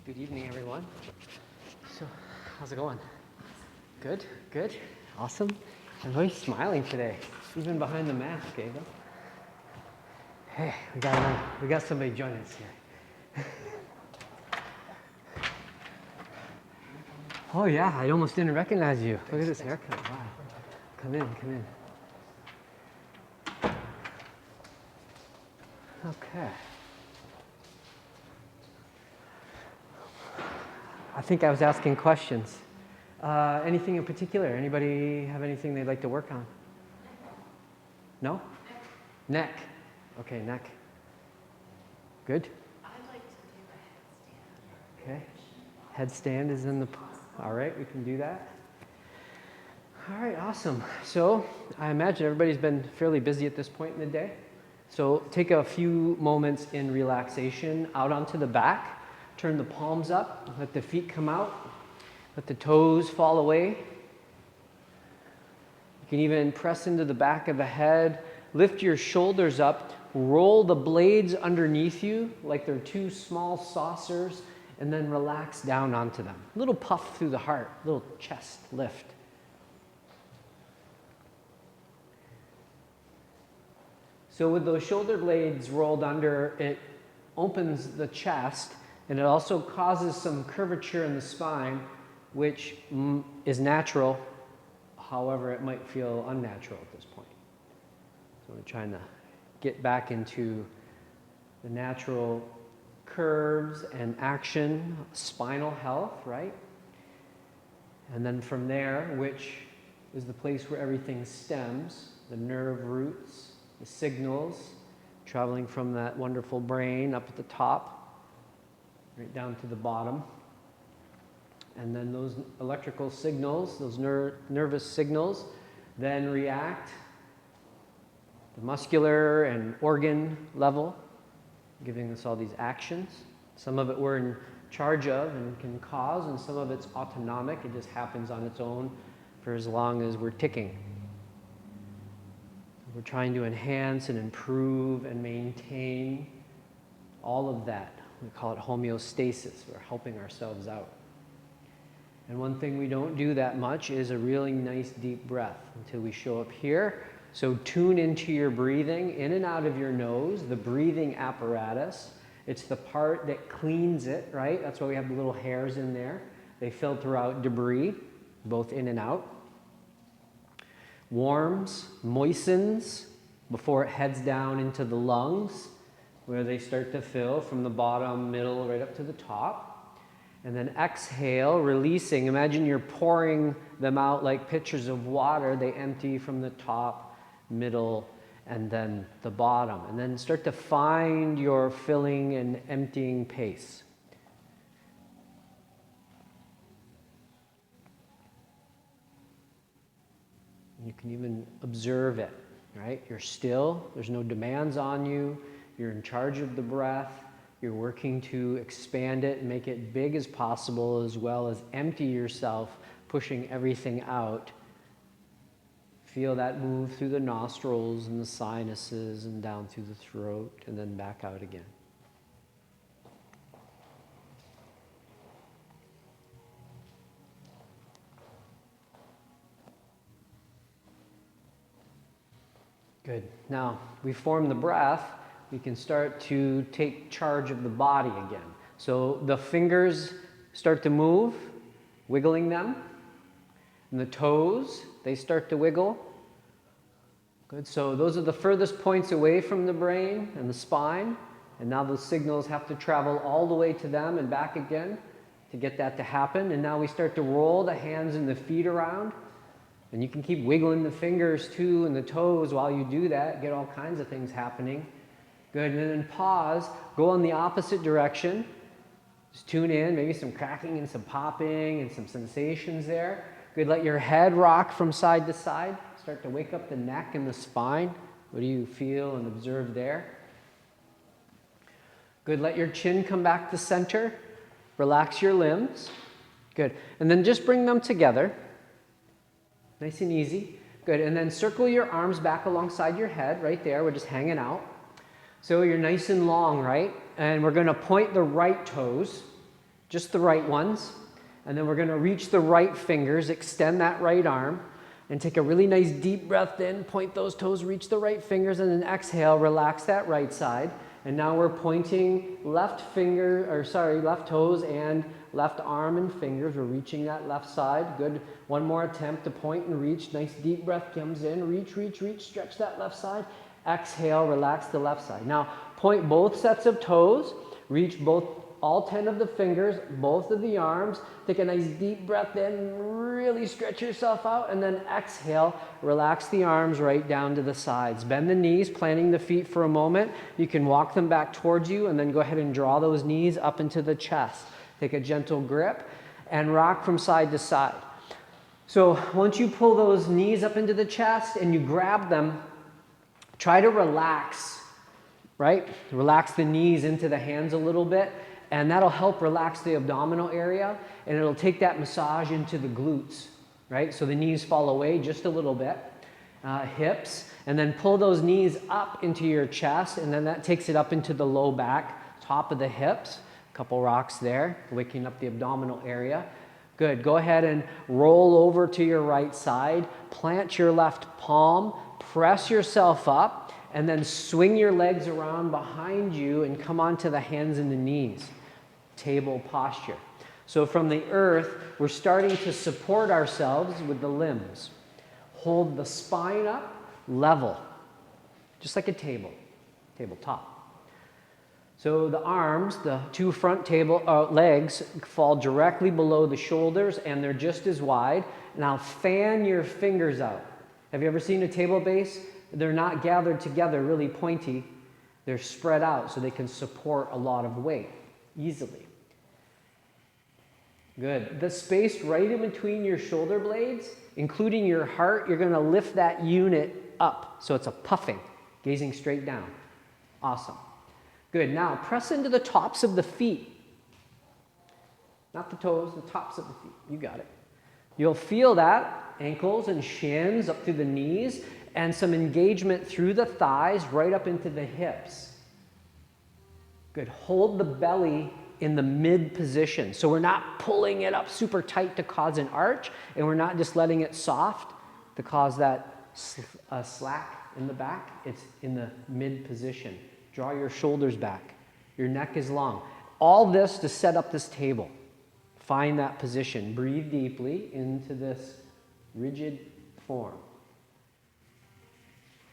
Good evening, everyone. So, how's it going? Good, good, awesome. Everybody's smiling today, even behind the mask, Ava. Hey, we got somebody joining us here. Oh yeah, I almost didn't recognize you. Look at this haircut. Wow. Come in, come in. Okay. I think I was asking questions. Anything in particular? Anybody have anything they'd like to work on? No? Neck. Okay, neck. Good. I'd like to do a headstand. Okay. Headstand is in the... All right, we can do that. All right, awesome. So I imagine everybody's been fairly busy at this point in the day. So take a few moments in relaxation out onto the back. Turn the palms up, let the feet come out, let the toes fall away. You can even press into the back of the head, lift your shoulders up, roll the blades underneath you like they're two small saucers, and then relax down onto them. A little puff through the heart, a little chest lift. So with those shoulder blades rolled under, it opens the chest, and it also causes some curvature in the spine, which is natural. However, it might feel unnatural at this point. So we're trying to get back into the natural curves and action, spinal health, right? And then from there, which is the place where everything stems, the nerve roots, the signals, traveling from that wonderful brain up at the top, right down to the bottom. And then those electrical signals, those nervous signals, then react at the muscular and organ level, giving us all these actions. Some of it we're in charge of and can cause, and some of it's autonomic. It just happens on its own for as long as we're ticking. We're trying to enhance and improve and maintain all of that. We call it homeostasis. We're helping ourselves out. And one thing we don't do that much is a really nice deep breath until we show up here. So tune into your breathing in and out of your nose, the breathing apparatus. It's the part that cleans it, right? That's why we have the little hairs in there. They filter out debris, both in and out. Warms, moistens before it heads down into the lungs, where they start to fill from the bottom, middle, right up to the top. And then exhale, releasing. Imagine you're pouring them out like pitchers of water. They empty from the top, middle, and then the bottom. And then start to find your filling and emptying pace. You can even observe it, right? You're still, there's no demands on you. You're in charge of the breath. You're working to expand it and make it big as possible, as well as empty yourself, pushing everything out. Feel that move through the nostrils and the sinuses and down through the throat and then back out again. Good. Now, we form the breath. We can start to take charge of the body again. So the fingers start to move, wiggling them. And the toes, they start to wiggle. Good. So those are the furthest points away from the brain and the spine. And now those signals have to travel all the way to them and back again to get that to happen. And now we start to roll the hands and the feet around. And you can keep wiggling the fingers too and the toes while you do that. Get all kinds of things happening. Good, and then pause, go in the opposite direction. Just tune in, maybe some cracking and some popping and some sensations there. Good, let your head rock from side to side. Start to wake up the neck and the spine. What do you feel and observe there? Good, let your chin come back to center. Relax your limbs. Good, and then just bring them together. Nice and easy. Good, and then circle your arms back alongside your head, right there. We're just hanging out. So you're nice and long, right? And we're going to point the right toes just the right ones. And then we're going to reach the right fingers, extend that right arm, and take a really nice deep breath in, point those toes, reach the right fingers, and then exhale, relax that right side. And now we're pointing left toes and left arm and fingers. We're reaching that left side. Good. One more attempt to point and reach. Nice deep breath comes in. Reach, reach, reach. Stretch that left side. Exhale, relax the left side. Now, point both sets of toes. Reach all 10 of the fingers, both of the arms. Take a nice deep breath in, really stretch yourself out, and then exhale, relax the arms right down to the sides. Bend the knees, planting the feet for a moment. You can walk them back towards you, and then go ahead and draw those knees up into the chest. Take a gentle grip and rock from side to side. So once you pull those knees up into the chest and you grab them, try to relax, right? Relax the knees into the hands a little bit. And that'll help relax the abdominal area, and it'll take that massage into the glutes, right? So the knees fall away just a little bit, hips, and then pull those knees up into your chest, and then that takes it up into the low back, top of the hips. A couple rocks there, waking up the abdominal area. Good. Go ahead and roll over to your right side, plant your left palm, press yourself up, and then swing your legs around behind you and come onto the hands and the knees. Table posture. So from the earth, we're starting to support ourselves with the limbs. Hold the spine up, level, just like a tabletop. So the arms, the two front legs fall directly below the shoulders, and they're just as wide. Now fan your fingers out. Have you ever seen a table base? They're not gathered together really pointy. They're spread out so they can support a lot of weight easily. Good. The space right in between your shoulder blades, including your heart, you're going to lift that unit up. So it's a puffing, gazing straight down. Awesome. Good. Now press into the tops of the feet. Not the toes, the tops of the feet. You got it. You'll feel that, ankles and shins up through the knees, and some engagement through the thighs right up into the hips. Good. Hold the belly in the mid position. So we're not pulling it up super tight to cause an arch, and we're not just letting it soft to cause that slack in the back. It's in the mid position. Draw your shoulders back. Your neck is long. All this to set up this table. Find that position. Breathe deeply into this rigid form.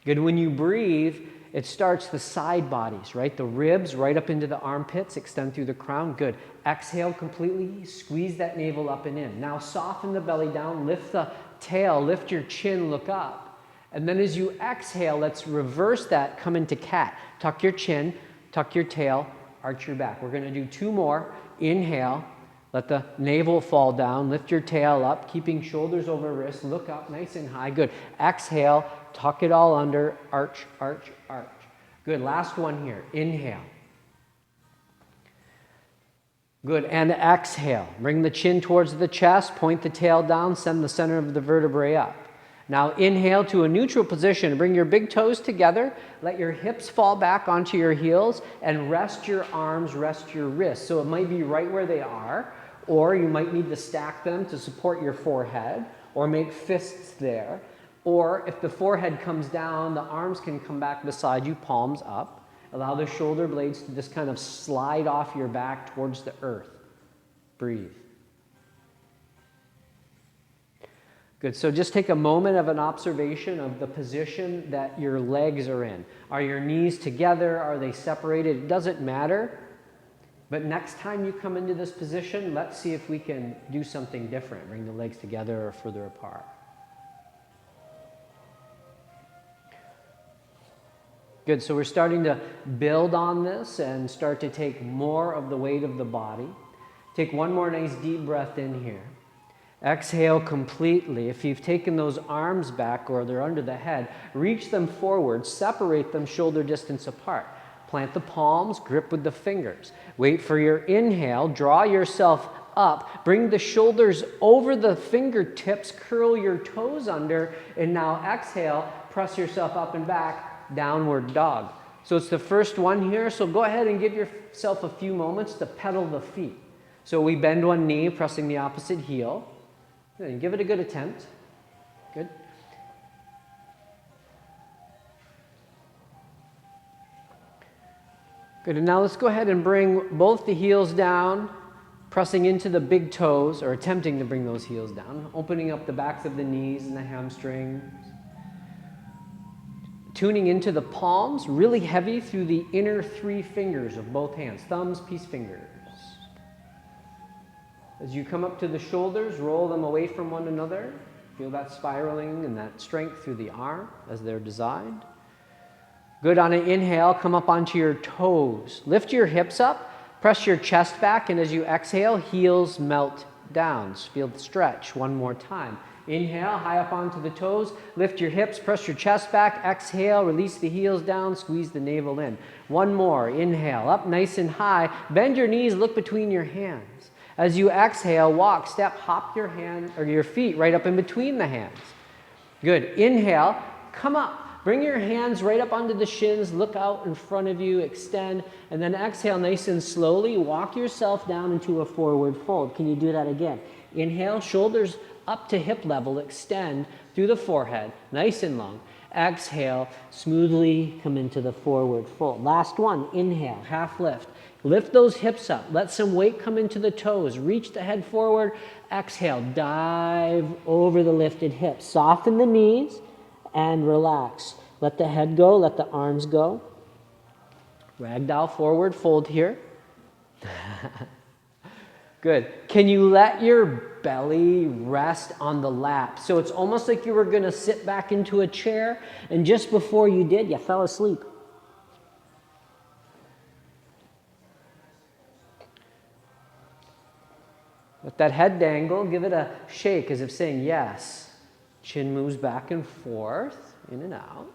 Good. When you breathe, it starts the side bodies, right? The ribs right up into the armpits, extend through the crown. Good. Exhale completely. Squeeze that navel up and in. Now soften the belly down. Lift the tail. Lift your chin. Look up. And then as you exhale, let's reverse that. Come into cat. Tuck your chin. Tuck your tail. Arch your back. We're going to do two more. Inhale. Let the navel fall down. Lift your tail up, keeping shoulders over wrists. Look up nice and high. Good. Exhale. Tuck it all under. Arch, arch, arch. Good. Last one here. Inhale. Good. And exhale. Bring the chin towards the chest. Point the tail down. Send the center of the vertebrae up. Now inhale to a neutral position. Bring your big toes together. Let your hips fall back onto your heels. And rest your arms, rest your wrists. So it might be right where they are. Or you might need to stack them to support your forehead. Or make fists there. Or if the forehead comes down, the arms can come back beside you, palms up. Allow the shoulder blades to just kind of slide off your back towards the earth. Breathe. Good. So just take a moment of an observation of the position that your legs are in. Are your knees together? Are they separated? It doesn't matter. But next time you come into this position, let's see if we can do something different. Bring the legs together or further apart. Good, so we're starting to build on this and start to take more of the weight of the body. Take one more nice deep breath in here. Exhale completely. If you've taken those arms back or they're under the head, reach them forward, separate them shoulder distance apart. Plant the palms, grip with the fingers. Wait for your inhale, draw yourself up, bring the shoulders over the fingertips, curl your toes under, and now exhale, press yourself up and back. Downward dog. So it's the first one here, so go ahead and give yourself a few moments to pedal the feet. So we bend one knee, pressing the opposite heel. Good. Give it a good attempt. Good. Good, and now let's go ahead and bring both the heels down, pressing into the big toes, or attempting to bring those heels down, opening up the backs of the knees and the hamstrings. Tuning into the palms, really heavy through the inner 3 fingers of both hands, thumbs, peace fingers. As you come up to the shoulders, roll them away from one another. Feel that spiraling and that strength through the arm as they're designed. Good, on an inhale, come up onto your toes. Lift your hips up, press your chest back, and as you exhale, heels melt down. Feel the stretch one more time. Inhale, high up onto the toes, lift your hips, press your chest back, exhale, release the heels down, squeeze the navel in. One more, inhale, up nice and high, bend your knees, look between your hands. As you exhale, walk, step, hop your hand or your feet right up in between the hands. Good, inhale, come up. Bring your hands right up onto the shins, look out in front of you, extend, and then exhale nice and slowly. Walk yourself down into a forward fold. Can you do that again? Inhale, shoulders up to hip level, extend through the forehead, nice and long. Exhale, smoothly come into the forward fold. Last one, inhale, half lift. Lift those hips up, let some weight come into the toes, reach the head forward. Exhale, dive over the lifted hips. Soften the knees and relax. Let the head go, let the arms go. Ragdoll forward fold here. Good. Can you let your belly rest on the lap? So it's almost like you were going to sit back into a chair, and just before you did, you fell asleep. Let that head dangle, give it a shake as if saying yes. Chin moves back and forth, in and out.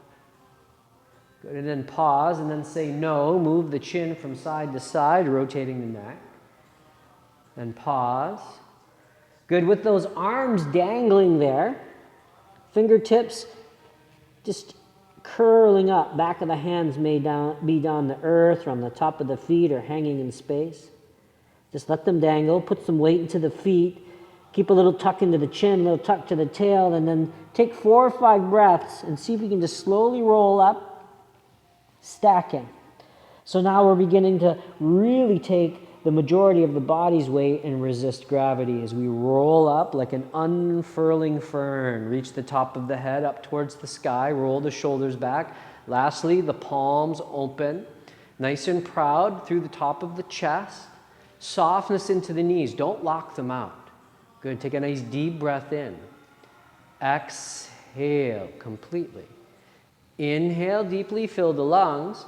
Good, and then pause, and then say no. Move the chin from side to side, rotating the neck. And pause. Good, with those arms dangling there, fingertips just curling up. Back of the hands may be down the earth or on the top of the feet or hanging in space. Just let them dangle, put some weight into the feet. Keep a little tuck into the chin, a little tuck to the tail, and then take 4 or 5 breaths and see if you can just slowly roll up, stacking. So now we're beginning to really take the majority of the body's weight and resist gravity as we roll up like an unfurling fern. Reach the top of the head up towards the sky, roll the shoulders back. Lastly, the palms open, nice and proud through the top of the chest. Softness into the knees, don't lock them out. Good, take a nice deep breath in. Exhale completely. Inhale deeply, fill the lungs.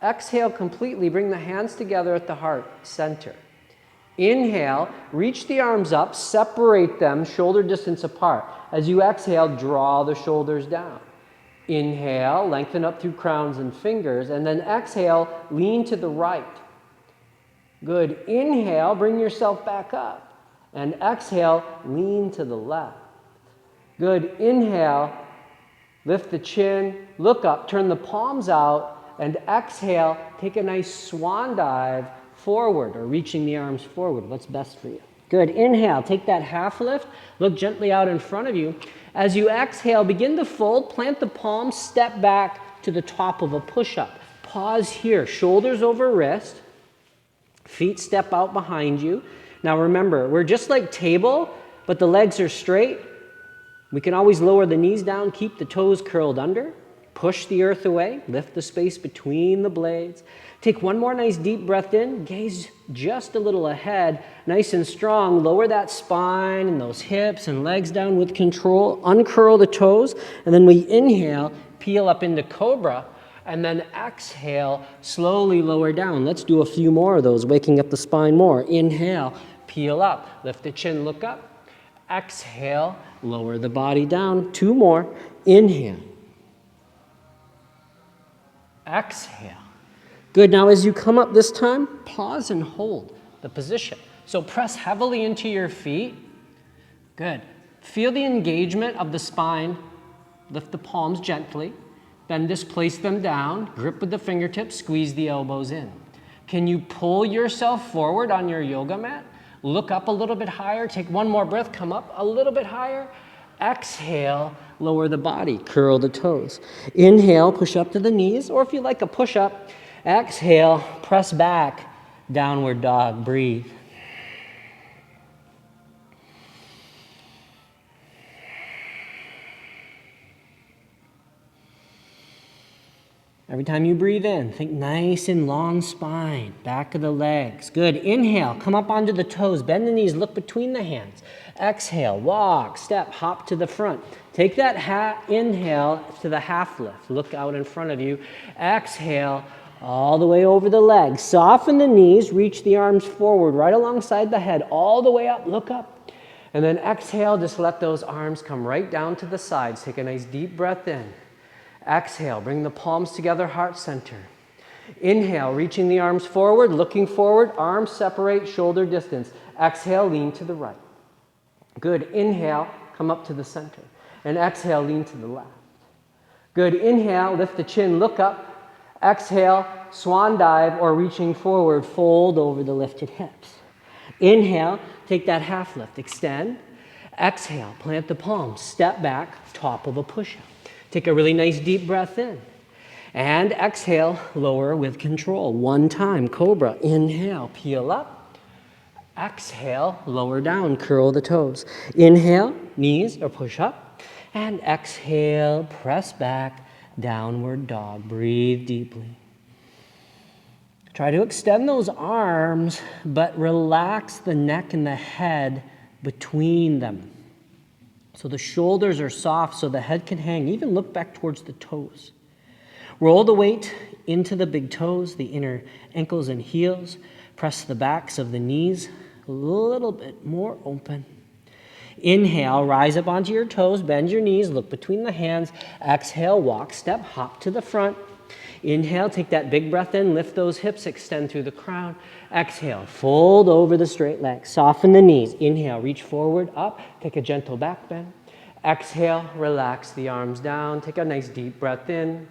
Exhale completely, bring the hands together at the heart center. Inhale, reach the arms up, separate them shoulder distance apart. As you exhale, draw the shoulders down. Inhale, lengthen up through crowns and fingers, and then exhale, lean to the right. Good, inhale, bring yourself back up. And exhale, lean to the left. Good, inhale, lift the chin, look up, turn the palms out, and exhale, take a nice swan dive forward or reaching the arms forward. What's best for you? Good, inhale, take that half lift, look gently out in front of you. As you exhale, begin to fold, plant the palms, step back to the top of a push-up. Pause here, shoulders over wrist, feet step out behind you. Now remember, we're just like table, but the legs are straight. We can always lower the knees down, keep the toes curled under, push the earth away, lift the space between the blades. Take one more nice deep breath in, gaze just a little ahead, nice and strong. Lower that spine and those hips and legs down with control. Uncurl the toes, and then we inhale, peel up into cobra, and then exhale, slowly lower down. Let's do a few more of those, waking up the spine more. Inhale, peel up, lift the chin, look up. Exhale, lower the body down. 2 more. Inhale. Exhale. Good, now as you come up this time, pause and hold the position. So press heavily into your feet. Good. Feel the engagement of the spine. Lift the palms gently. Then displace them down. Grip with the fingertips. Squeeze the elbows in. Can you pull yourself forward on your yoga mat? look up a little bit higher. Take one more breath, come up a little bit higher. Exhale, lower the body, curl the toes. Inhale, push up to the knees, or if you like a push-up, exhale, press back, downward dog, breathe. Every time you breathe in, think nice and long spine, back of the legs. Good. Inhale, come up onto the toes, bend the knees, look between the hands. Exhale, walk, step, hop to the front. Take that inhale to the half lift. Look out in front of you. Exhale, all the way over the legs. Soften the knees, reach the arms forward, right alongside the head, all the way up, look up. And then exhale, just let those arms come right down to the sides. Take a nice deep breath in. Exhale, bring the palms together, heart center. Inhale, reaching the arms forward, looking forward, arms separate, shoulder distance. Exhale, lean to the right. Good. Inhale, come up to the center. And exhale, lean to the left. Good. Inhale, lift the chin, look up. Exhale, swan dive or reaching forward, fold over the lifted hips. Inhale, take that half lift, extend. Exhale, plant the palms, step back, top of a push-up. Take a really nice deep breath in. And exhale, lower with control. One time, cobra. Inhale, peel up. Exhale, lower down, curl the toes. Inhale, knees or push up. And exhale, press back, downward dog. Breathe deeply. Try to extend those arms, but relax the neck and the head between them. So the shoulders are soft so the head can hang. Even look back towards the toes. Roll the weight into the big toes, the inner ankles and heels. Press the backs of the knees a little bit more open. Inhale, rise up onto your toes, bend your knees, look between the hands. Exhale, walk, step, hop to the front. Inhale, take that big breath in, lift those hips, extend through the crown. Exhale, fold over the straight legs, soften the knees. Inhale, reach forward, up, take a gentle back bend. Exhale, relax the arms down, take a nice deep breath in.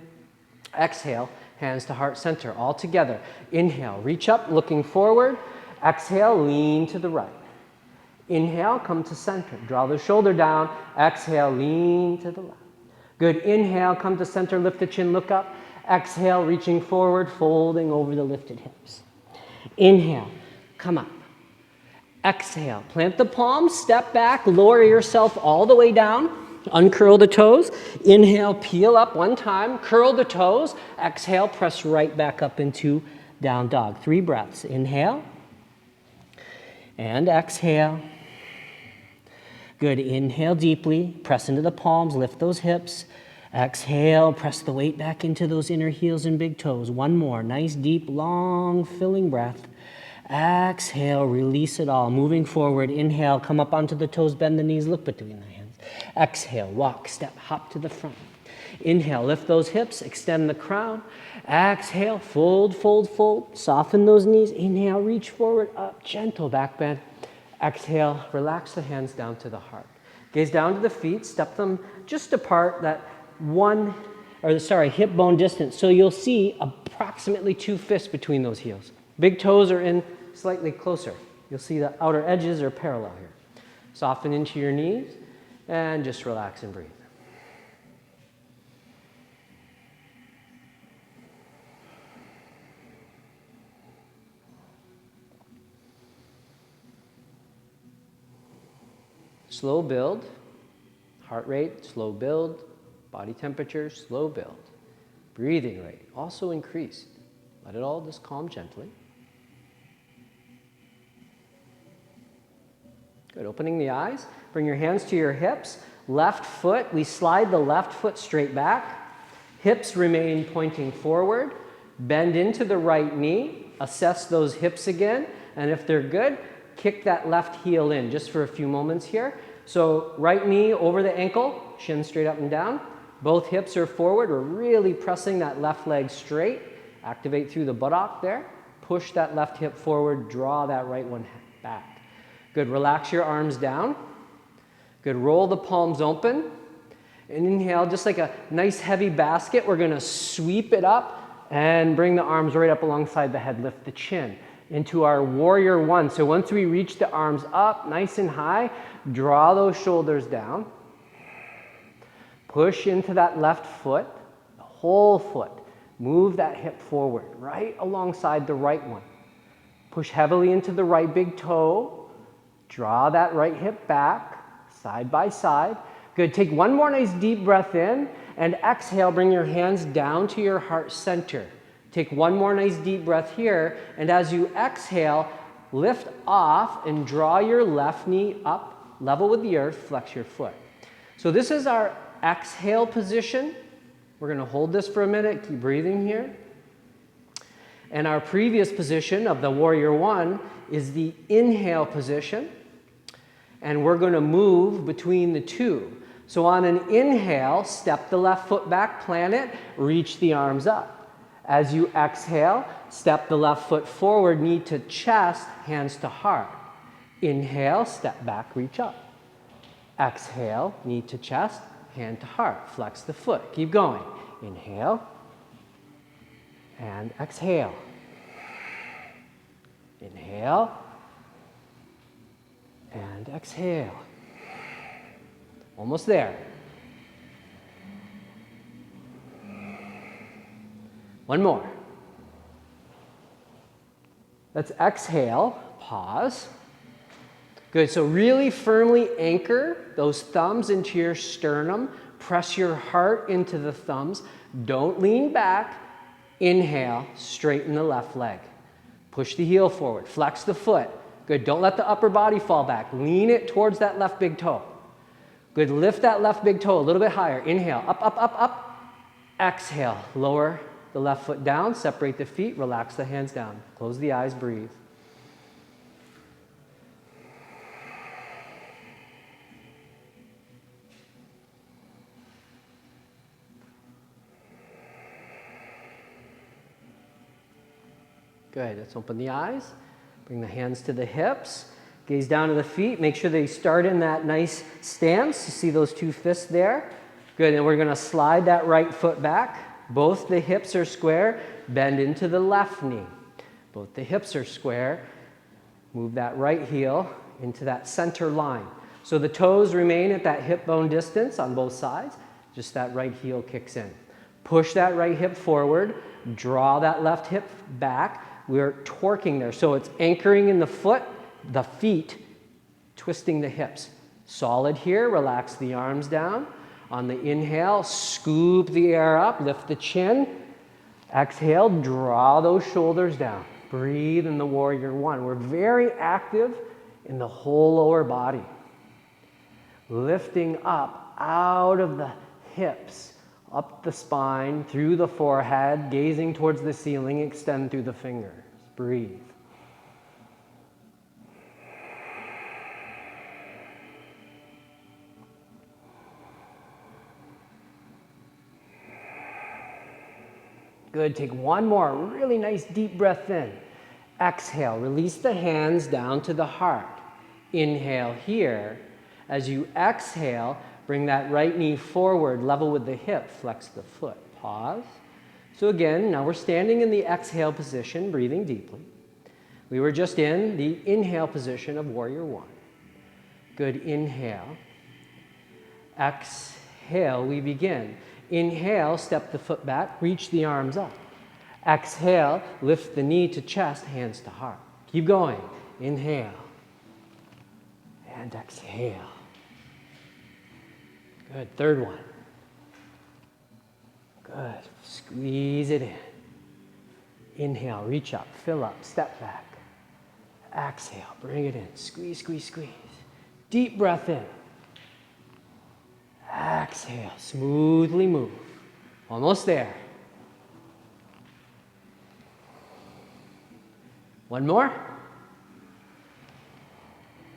Exhale, hands to heart center, all together. Inhale, reach up, looking forward. Exhale, lean to the right. Inhale, come to center, draw the shoulder down. Exhale, lean to the left. Good. Inhale, come to center, lift the chin, look up. Exhale, reaching forward, folding over the lifted hips. Inhale, come up. Exhale, plant the palms, step back, lower yourself all the way down. Uncurl the toes. Inhale, peel up one time, curl the toes. Exhale, press right back up into down dog. 3 breaths. Inhale and exhale. Good. Inhale deeply, press into the palms, lift those hips. Exhale, press the weight back into those inner heels and big toes. One more. Nice, deep, long, filling breath. Exhale, release it all. Moving forward, inhale, come up onto the toes, bend the knees, look between the hands. Exhale, walk, step, hop to the front. Inhale, lift those hips, extend the crown. Exhale, fold, fold, fold. Soften those knees. Inhale, reach forward, up, gentle back bend. Exhale, relax the hands down to the heart. Gaze down to the feet, step them just apart, that hip bone distance. So you'll see approximately 2 fists between those heels. Big toes are in slightly closer. You'll see the outer edges are parallel here. Soften into your knees and just relax and breathe. Slow build, heart rate, slow build, body temperature, slow build. Breathing rate also increased. Let it all just calm gently. Good. Opening the eyes. Bring your hands to your hips. Left foot, we slide the left foot straight back. Hips remain pointing forward. Bend into the right knee. Assess those hips again. And if they're good, kick that left heel in just for a few moments here. So right knee over the ankle, shin straight up and down. Both hips are forward. We're really pressing that left leg straight. Activate through the buttock there. Push that left hip forward. Draw that right one back. Good. Relax your arms down. Good. Roll the palms open. And inhale, just like a nice heavy basket. We're going to sweep it up and bring the arms right up alongside the head. Lift the chin. into our warrior one. So once we reach the arms up nice and high, draw those shoulders down. Push into that left foot, the whole foot. Move that hip forward, right alongside the right one. Push heavily into the right big toe. Draw that right hip back, side by side. Good, take one more nice deep breath in, and exhale, bring your hands down to your heart center. Take one more nice deep breath here, and as you exhale, lift off and draw your left knee up, level with the earth, flex your foot. So this is our exhale position. We're gonna hold this for a minute, keep breathing here. And our previous position of the warrior one is the inhale position. And we're gonna move between the two. So on an inhale, step the left foot back, plant it, reach the arms up. As you exhale, step the left foot forward, knee to chest, hands to heart. Inhale, step back, reach up. Exhale, knee to chest, hand to heart. Flex the foot. Keep going. Inhale and exhale. Inhale and exhale. Almost there. One more. Let's exhale, pause. Good, so really firmly anchor those thumbs into your sternum. Press your heart into the thumbs. Don't lean back. Inhale, straighten the left leg. Push the heel forward, flex the foot. Good, don't let the upper body fall back. Lean it towards that left big toe. Good, lift that left big toe a little bit higher. Inhale, up, up, up, up. Exhale, lower the left foot down, separate the feet, relax the hands down. Close the eyes, breathe. Good, let's open the eyes. Bring the hands to the hips. Gaze down to the feet. Make sure they start in that nice stance. You see those two fists there? Good, and we're gonna slide that right foot back. Both the hips are square. Bend into the left knee. Both the hips are square. Move that right heel into that center line. So the toes remain at that hip bone distance on both sides. Just that right heel kicks in. Push that right hip forward. Draw that left hip back. We're torquing there. So it's anchoring in the foot, the feet, twisting the hips. Solid here. Relax the arms down. On the inhale, scoop the air up, lift the chin. Exhale, draw those shoulders down. Breathe in the warrior one. We're very active in the whole lower body. Lifting up out of the hips, up the spine, through the forehead, gazing towards the ceiling, extend through the fingers. Breathe. Good, take one more really nice deep breath in. Exhale, release the hands down to the heart. Inhale here. As you exhale, bring that right knee forward, level with the hip, flex the foot. Pause. So again, now we're standing in the exhale position, breathing deeply. We were just in the inhale position of warrior one. Good, inhale. Exhale, we begin. Inhale, step the foot back, reach the arms up. Exhale, lift the knee to chest, hands to heart. Keep going. Inhale. And exhale. Good. Third one. Good. Squeeze it in. Inhale, reach up, fill up, step back. Exhale, bring it in. Squeeze, squeeze, squeeze. Deep breath in. Exhale, smoothly move. Almost there. One more.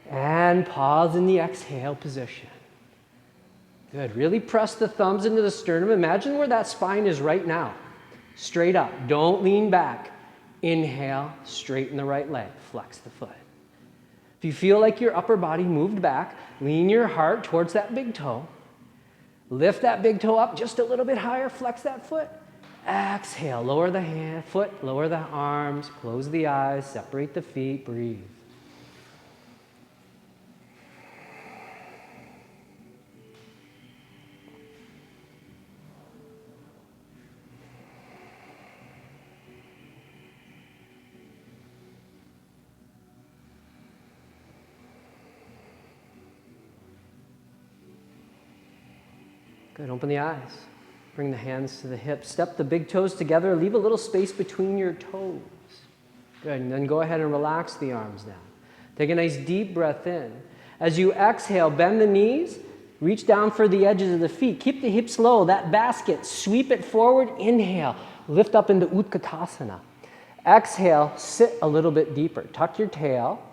And pause in the exhale position. Good. Really press the thumbs into the sternum. Imagine where that spine is right now. Straight up. Don't lean back. Inhale, straighten the right leg. Flex the foot. If you feel like your upper body moved back, lean your heart towards that big toe. Lift that big toe up just a little bit higher. Flex that foot. Exhale, lower the foot, lower the arms, close the eyes, separate the feet, breathe. Good, open the eyes. Bring the hands to the hips. Step the big toes together. Leave a little space between your toes. Good, and then go ahead and relax the arms down. Take a nice deep breath in. As you exhale, bend the knees. Reach down for the edges of the feet. Keep the hips low. That basket, sweep it forward. Inhale, lift up into Utkatasana. Exhale, sit a little bit deeper. Tuck your tail.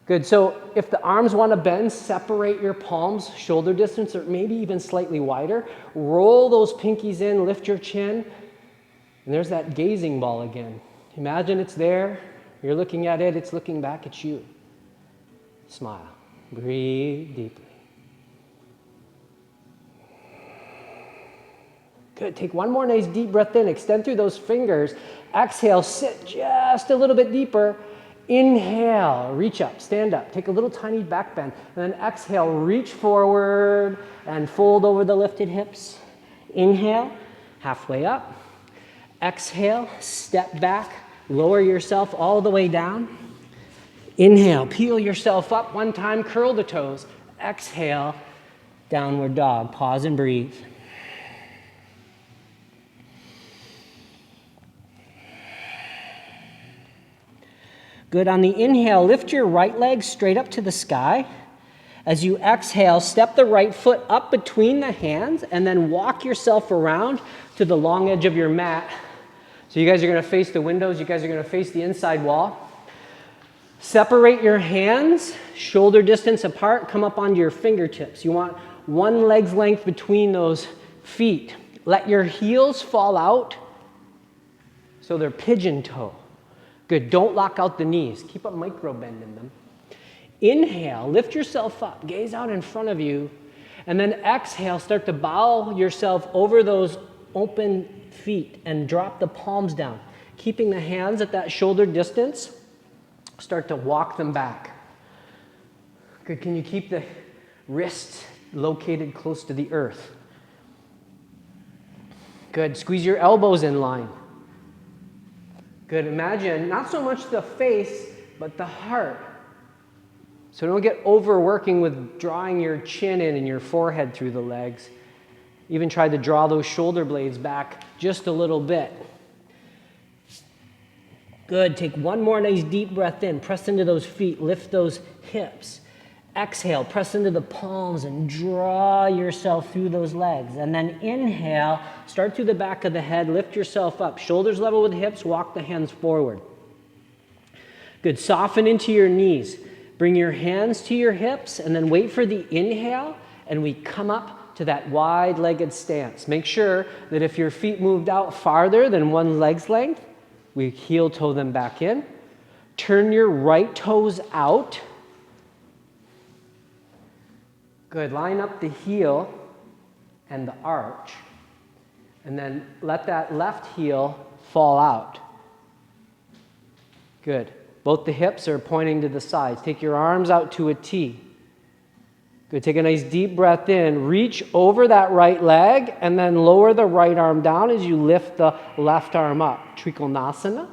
Good, so if the arms want to bend, separate your palms shoulder distance or maybe even slightly wider. Roll those pinkies in, lift your chin. And there's that gazing ball again. Imagine it's there, you're looking at it, it's looking back at you. Smile, breathe deeply. Good, take one more nice deep breath in, extend through those fingers. Exhale, sit just a little bit deeper. Inhale, reach up, stand up, take a little tiny back bend, and then exhale, reach forward and fold over the lifted hips. Inhale, halfway up. Exhale, step back, lower yourself all the way down. Inhale, peel yourself up one time, curl the toes. Exhale, downward dog, pause and breathe. Good, on the inhale, lift your right leg straight up to the sky. As you exhale, step the right foot up between the hands and then walk yourself around to the long edge of your mat. So you guys are gonna face the windows, you guys are gonna face the inside wall. Separate your hands, shoulder distance apart, come up onto your fingertips. You want one leg's length between those feet. Let your heels fall out so they're pigeon toe. Good, don't lock out the knees. Keep a micro bend in them. Inhale, lift yourself up, gaze out in front of you, and then exhale, start to bow yourself over those open feet and drop the palms down. Keeping the hands at that shoulder distance, start to walk them back. Good, can you keep the wrists located close to the earth? Good, squeeze your elbows in line. Good, imagine not so much the face, but the heart. So don't get overworking with drawing your chin in and your forehead through the legs. Even try to draw those shoulder blades back just a little bit. Good, take one more nice deep breath in, press into those feet, lift those hips. Exhale, press into the palms and draw yourself through those legs. And then inhale, start through the back of the head, lift yourself up. Shoulders level with hips, walk the hands forward. Good, soften into your knees. Bring your hands to your hips and then wait for the inhale and we come up to that wide-legged stance. Make sure that if your feet moved out farther than one leg's length, we heel toe them back in. Turn your right toes out. Good, line up the heel and the arch, and then let that left heel fall out. Good, both the hips are pointing to the sides. Take your arms out to a T. Good, take a nice deep breath in, reach over that right leg, and then lower the right arm down as you lift the left arm up. Trikonasana.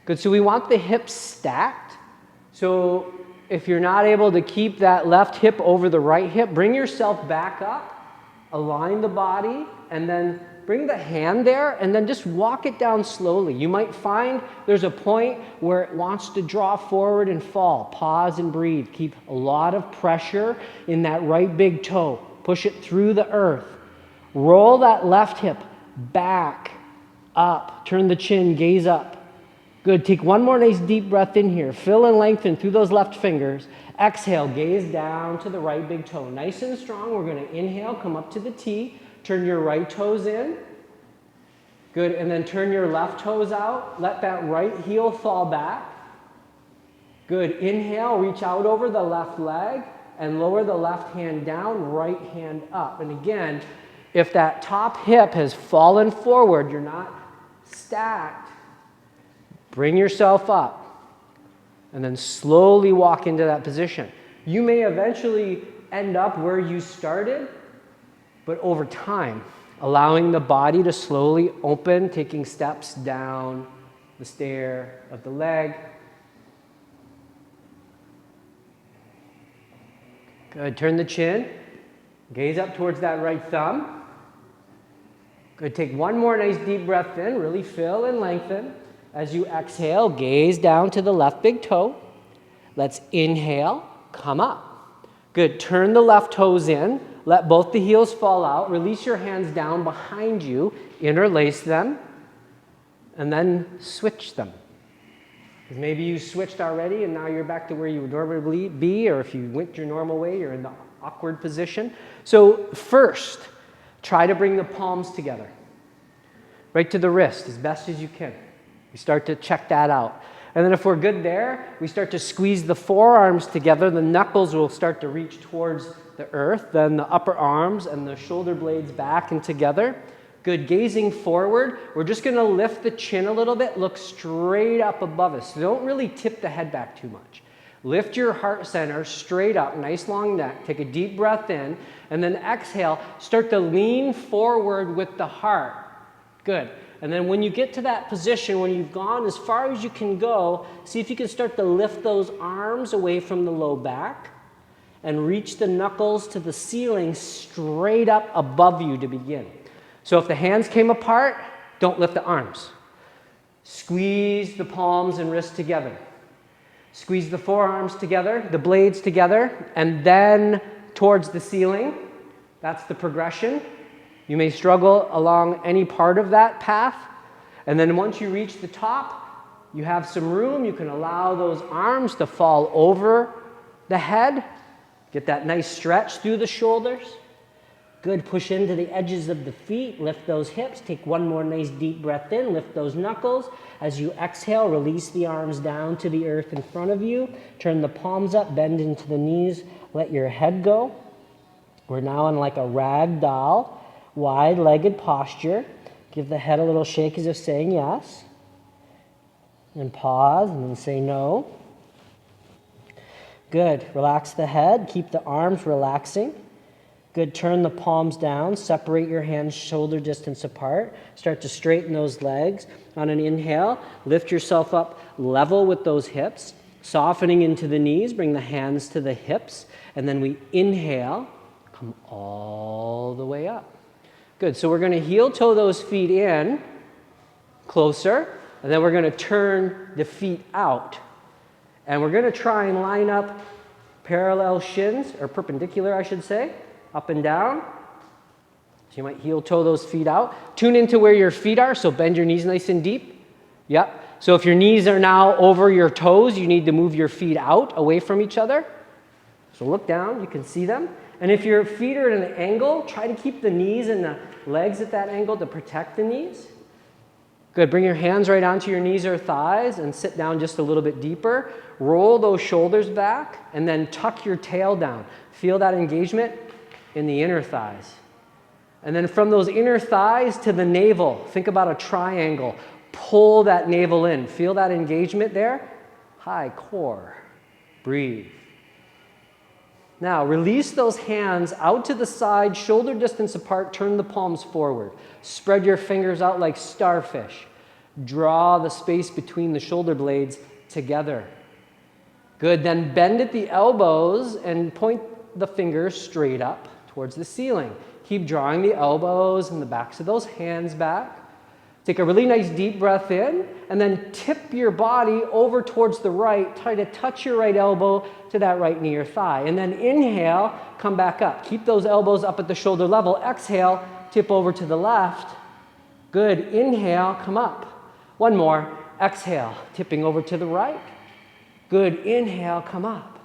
Good, so we want the hips stacked. So if you're not able to keep that left hip over the right hip, bring yourself back up, align the body, and then bring the hand there, and then just walk it down slowly. You might find there's a point where it wants to draw forward and fall. Pause and breathe. Keep a lot of pressure in that right big toe. Push it through the earth. Roll that left hip back, up. Turn the chin, gaze up. Good, take one more nice deep breath in here. Fill and lengthen through those left fingers. Exhale, gaze down to the right big toe. Nice and strong, we're gonna inhale, come up to the T. Turn your right toes in. Good, and then turn your left toes out. Let that right heel fall back. Good, inhale, reach out over the left leg and lower the left hand down, right hand up. And again, If that top hip has fallen forward, you're not stacked, bring yourself up and then slowly walk into that position. You may eventually end up where you started, but over time, allowing the body to slowly open, taking steps down the stair of the leg. Good. Turn the chin. Gaze up towards that right thumb. Good. Take one more nice deep breath in. Really fill and lengthen. As you exhale, gaze down to the left big toe. Let's inhale. Come up. Good. Turn the left toes in. Let both the heels fall out. Release your hands down behind you. Interlace them. And then switch them. Because maybe you switched already and now you're back to where you would normally be, or if you went your normal way, you're in the awkward position. So first, try to bring the palms together. Right to the wrist as best as you can. We start to check that out. And then if we're good there, we start to squeeze the forearms together. The knuckles will start to reach towards the earth. Then the upper arms and the shoulder blades back and together. Good. Gazing forward. We're just going to lift the chin a little bit. Look straight up above us. So don't really tip the head back too much. Lift your heart center straight up. Nice long neck. Take a deep breath in. And then exhale. Start to lean forward with the heart. Good. And then when you get to that position, when you've gone as far as you can go, see if you can start to lift those arms away from the low back and reach the knuckles to the ceiling straight up above you to begin. So if the hands came apart, don't lift the arms. Squeeze the palms and wrists together. Squeeze the forearms together, the blades together, and then towards the ceiling. That's the progression. You may struggle along any part of that path. And then once you reach the top, you have some room. You can allow those arms to fall over the head. Get that nice stretch through the shoulders. Good. Push into the edges of the feet. Lift those hips. Take one more nice deep breath in. Lift those knuckles. As you exhale, release the arms down to the earth in front of you. Turn the palms up. Bend into the knees. Let your head go. We're now in like a rag doll. Wide-legged posture. Give the head a little shake as if saying yes. And pause and then say no. Good. Relax the head. Keep the arms relaxing. Good. Turn the palms down. Separate your hands shoulder distance apart. Start to straighten those legs. On an inhale, lift yourself up level with those hips. Softening into the knees. Bring the hands to the hips. And then we inhale. Come all the way up. Good. So we're going to heel toe those feet in closer. And then we're going to turn the feet out. And we're going to try and line up parallel shins, or perpendicular, I should say, up and down. So you might heel toe those feet out. Tune into where your feet are, so bend your knees nice and deep. Yep. So if your knees are now over your toes, you need to move your feet out, away from each other. So look down, you can see them. And if your feet are at an angle, try to keep the knees and the legs at that angle to protect the knees. Good. Bring your hands right onto your knees or thighs and sit down just a little bit deeper. Roll those shoulders back and then tuck your tail down. Feel that engagement in the inner thighs. And then from those inner thighs to the navel, think about a triangle. Pull that navel in. Feel that engagement there. High core. Breathe. Now, release those hands out to the side, shoulder distance apart, turn the palms forward. Spread your fingers out like starfish. Draw the space between the shoulder blades together. Good, then bend at the elbows and point the fingers straight up towards the ceiling. Keep drawing the elbows and the backs of those hands back. Take a really nice deep breath in, and then tip your body over towards the right. Try to touch your right elbow to that right knee or thigh. And then inhale, come back up. Keep those elbows up at the shoulder level. Exhale, tip over to the left. Good. Inhale, come up. One more. Exhale, tipping over to the right. Good. Inhale, come up.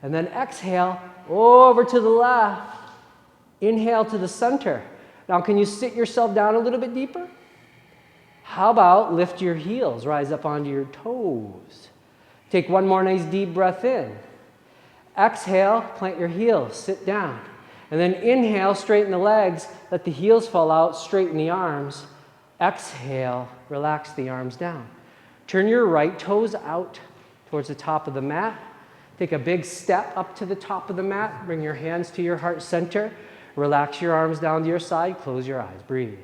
And then exhale, over to the left. Inhale to the center. Now, can you sit yourself down a little bit deeper? How about lift your heels, rise up onto your toes. Take one more nice deep breath in. Exhale, plant your heels, sit down. And then inhale, straighten the legs, let the heels fall out, straighten the arms. Exhale, relax the arms down. Turn your right toes out towards the top of the mat. Take a big step up to the top of the mat. Bring your hands to your heart center. Relax your arms down to your side. Close your eyes. Breathe.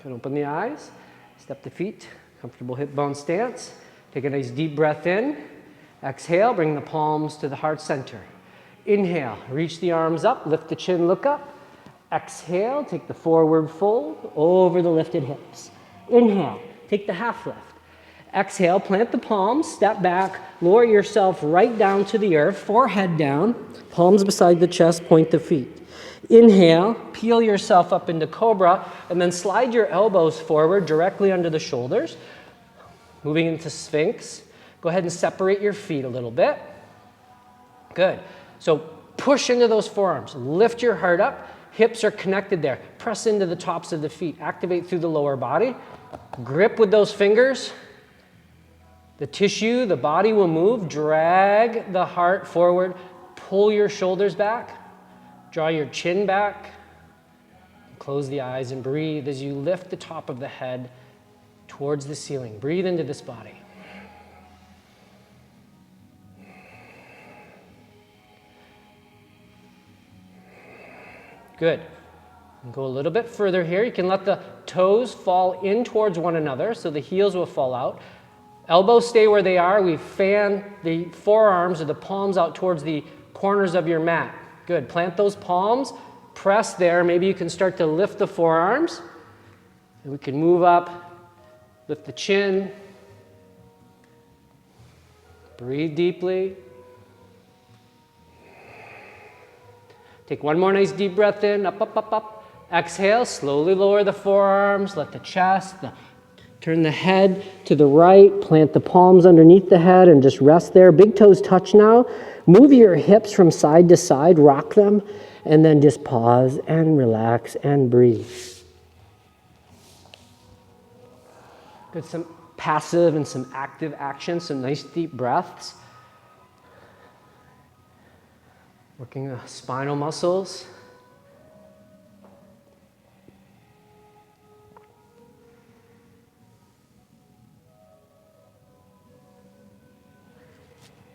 Can open the eyes. Step the feet. Comfortable hip bone stance. Take a nice deep breath in. Exhale, bring the palms to the heart center. Inhale, reach the arms up, lift the chin, look up. Exhale, take the forward fold over the lifted hips. Inhale, take the half lift. Exhale, plant the palms, step back, lower yourself right down to the earth, forehead down, palms beside the chest, point the feet. Inhale, peel yourself up into cobra, and then slide your elbows forward directly under the shoulders. Moving into Sphinx. Go ahead and separate your feet a little bit. Good. So push into those forearms. Lift your heart up. Hips are connected there. Press into the tops of the feet. Activate through the lower body. Grip with those fingers. The tissue, the body will move. Drag the heart forward. Pull your shoulders back. Draw your chin back. Close the eyes and breathe as you lift the top of the head towards the ceiling. Breathe into this body. Good. And go a little bit further here. You can let the toes fall in towards one another so the heels will fall out. Elbows stay where they are. We fan the forearms or the palms out towards the corners of your mat. Good. Plant those palms. Press there. Maybe you can start to lift the forearms. And we can move up. Lift the chin. Breathe deeply. Take one more nice deep breath in, up, up, up, up. Exhale, slowly lower the forearms, let the chest, turn the head to the right, plant the palms underneath the head and just rest there. Big toes touch now. Move your hips from side to side, rock them, and then just pause and relax and breathe. Good, some passive and some active action, some nice deep breaths. Working the spinal muscles.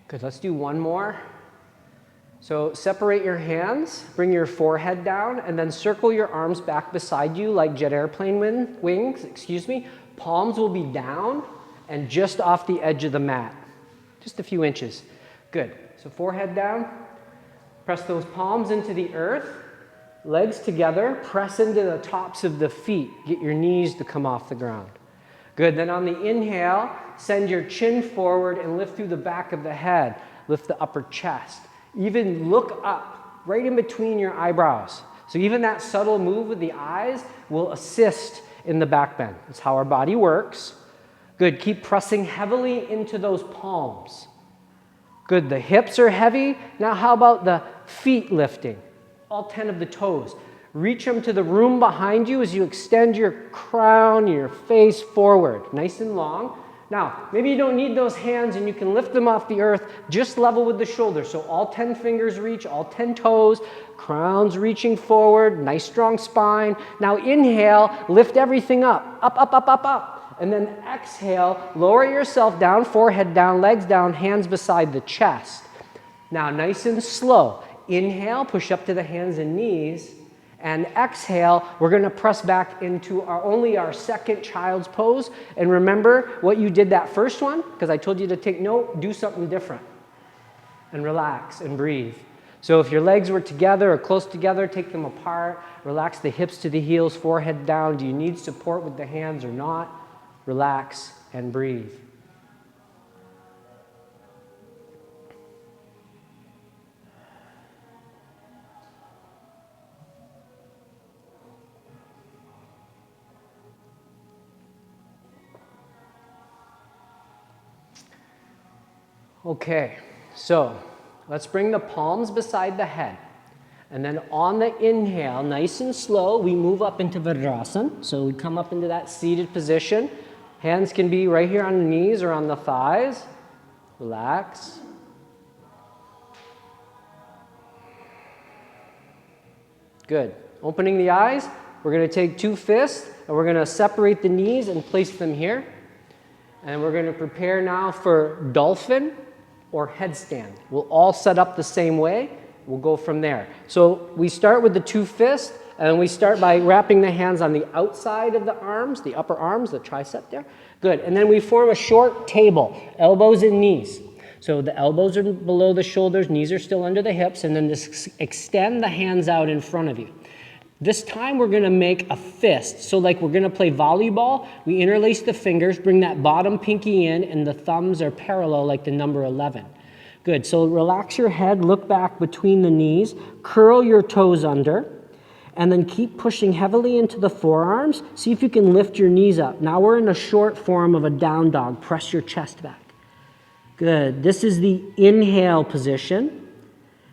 Good, let's do one more. So separate your hands, bring your forehead down, and then circle your arms back beside you like jet airplane wings, Palms will be down and just off the edge of the mat. Just a few inches. Good, so forehead down. Press those palms into the earth, legs together, press into the tops of the feet. Get your knees to come off the ground. Good, then on the inhale, send your chin forward and lift through the back of the head. Lift the upper chest. Even look up, right in between your eyebrows. So even that subtle move with the eyes will assist in the back bend. That's how our body works. Good, keep pressing heavily into those palms. Good, the hips are heavy. Now how about the feet lifting? All 10 of the toes. Reach them to the room behind you as you extend your crown, your face forward, nice and long. Now, maybe you don't need those hands and you can lift them off the earth just level with the shoulders. So all 10 fingers reach, all 10 toes, crowns reaching forward, nice strong spine. Now inhale, lift everything up, up, up, up, up, up. And then exhale, lower yourself down, forehead down, legs down, hands beside the chest. Now nice and slow. Inhale, push up to the hands and knees. And exhale, we're going to press back into only our second child's pose. And remember what you did that first one, because I told you to take note, do something different. And relax and breathe. So if your legs were together or close together, take them apart. Relax the hips to the heels, forehead down. Do you need support with the hands or not? Relax and breathe. Okay, so let's bring the palms beside the head. And then on the inhale, nice and slow, we move up into Virasana. So we come up into that seated position. Hands can be right here on the knees or on the thighs. Relax. Good. Opening the eyes, we're going to take 2 fists and we're going to separate the knees and place them here. And we're going to prepare now for dolphin or headstand. We'll all set up the same way. We'll go from there. So we start with the 2 fists, and we start by wrapping the hands on the outside of the arms, the upper arms, the tricep there. Good. And then we form a short table, elbows and knees. So the elbows are below the shoulders, knees are still under the hips, and then just extend the hands out in front of you. This time we're going to make a fist. So like we're going to play volleyball, we interlace the fingers, bring that bottom pinky in, and the thumbs are parallel like the number 11. Good. So relax your head, look back between the knees, curl your toes under, and then keep pushing heavily into the forearms. See if you can lift your knees up. Now we're in a short form of a down dog. Press your chest back. Good. This is the inhale position.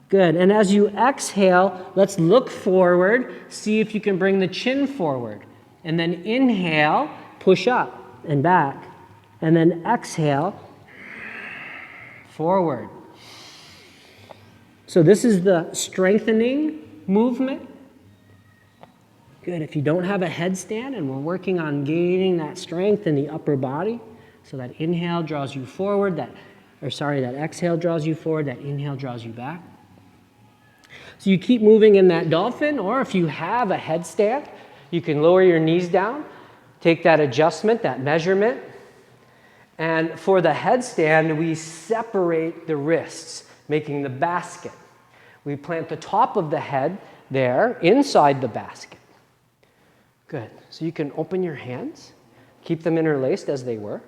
Good. And as you exhale, let's look forward. See if you can bring the chin forward. And then inhale, push up and back. And then exhale, forward. So this is the strengthening movement. Good. If you don't have a headstand, and we're working on gaining that strength in the upper body, so that inhale draws you forward, that exhale draws you forward, that inhale draws you back. So you keep moving in that dolphin, or if you have a headstand, you can lower your knees down, take that adjustment, that measurement, and for the headstand, we separate the wrists, making the basket. We plant the top of the head there, inside the basket. Good. So you can open your hands, keep them interlaced as they were,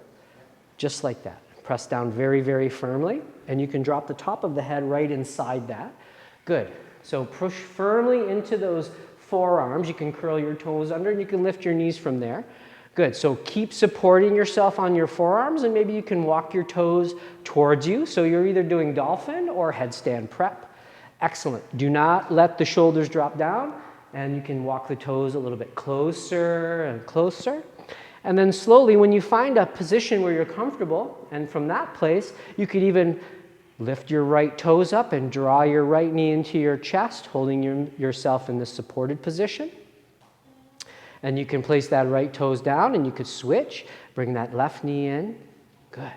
just like that. Press down very, very firmly, and you can drop the top of the head right inside that. Good. So push firmly into those forearms. You can curl your toes under, and you can lift your knees from there. Good. So keep supporting yourself on your forearms, and maybe you can walk your toes towards you. So you're either doing dolphin or headstand prep. Excellent. Do not let the shoulders drop down, and you can walk the toes a little bit closer and closer. And then slowly, when you find a position where you're comfortable, and from that place, you could even lift your right toes up and draw your right knee into your chest, holding yourself in this supported position. And you can place that right toes down, and you could switch, bring that left knee in. Good.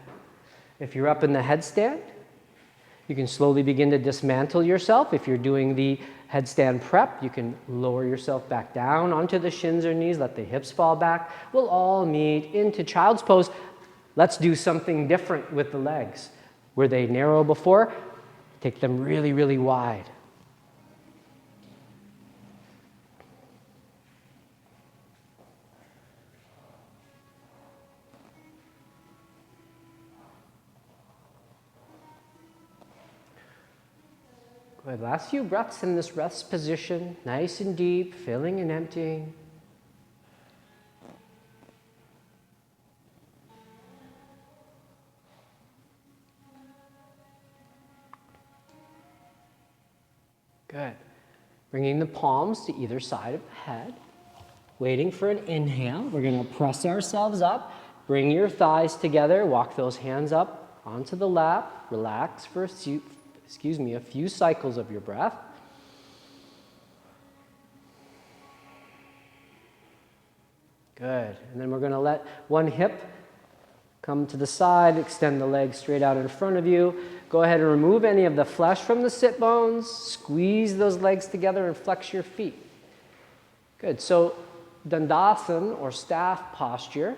If you're up in the headstand, you can slowly begin to dismantle yourself. If you're doing the headstand prep, you can lower yourself back down onto the shins or knees, let the hips fall back. We'll all meet into child's pose. Let's do something different with the legs. Were they narrow before? Take them really, really wide. Good. Last few breaths in this rest position, nice and deep, filling and emptying. Good. Bringing the palms to either side of the head. Waiting for an inhale. We're going to press ourselves up. Bring your thighs together. Walk those hands up onto the lap. Relax for a few cycles of your breath. Good. And then we're going to let one hip come to the side, extend the legs straight out in front of you. Go ahead and remove any of the flesh from the sit bones. Squeeze those legs together and flex your feet. Good. So Dandasana, or staff posture,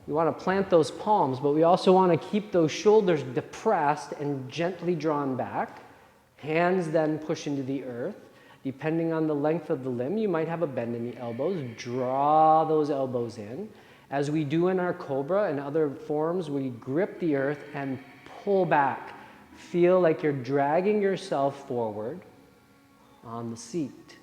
we want to plant those palms, but we also want to keep those shoulders depressed and gently drawn back. Hands then push into the earth. Depending on the length of the limb, you might have a bend in the elbows. Draw those elbows in. As we do in our cobra and other forms, we grip the earth and pull back. Feel like you're dragging yourself forward on the seat.